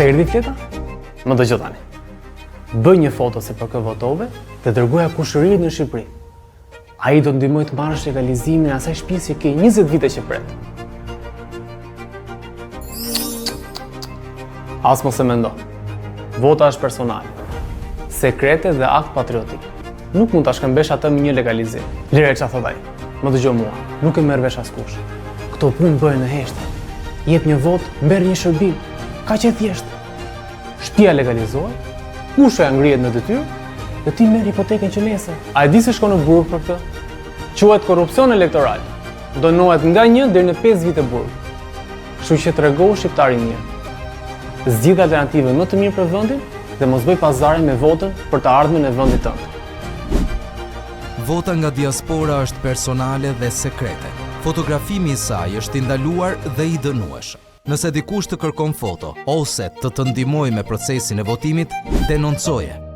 erdhi fleta? Më dëgjoj tani. Bëj një foto se për kë votove dhe dërgoja kushërinë në Shqipëri. Ai do të ndihmoj të marrësh legalizimin e asaj shtëpisë që ke 20 vite që pret. As mos e mendo. Vota është personale, sekrete dhe akt patriotik. Nuk mund ta shkëmbesh atë me një legalizim. Lire çfarë thot ai. Më dëgjoj mua, nuk e merr vesh askush. Këto punë bëhen në heshtë. Jep një votë, merr një shërbim. Kaq e thjeshtë. Shtëpia legalizohet, kusha ngrihet në detyrë dhe ti merr hipotekën që nesër. A e di se shkon në burg për këtë? Quhet korrupsion elektoral. Dënohet nga 1 deri në 5 vite burg. Kështu që tregohu shqiptarin mirë. Zgjidh alternativën më të mirë për vendin dhe mos bëj pazare me votën për të ardhmen e vendit tënd. Vota nga diaspora është personale dhe sekrete. Fotografimi i saj është i ndaluar dhe i dënueshëm. Nëse dikush të kërkon foto ose të ndihmojë me procesin e votimit, denoncoje.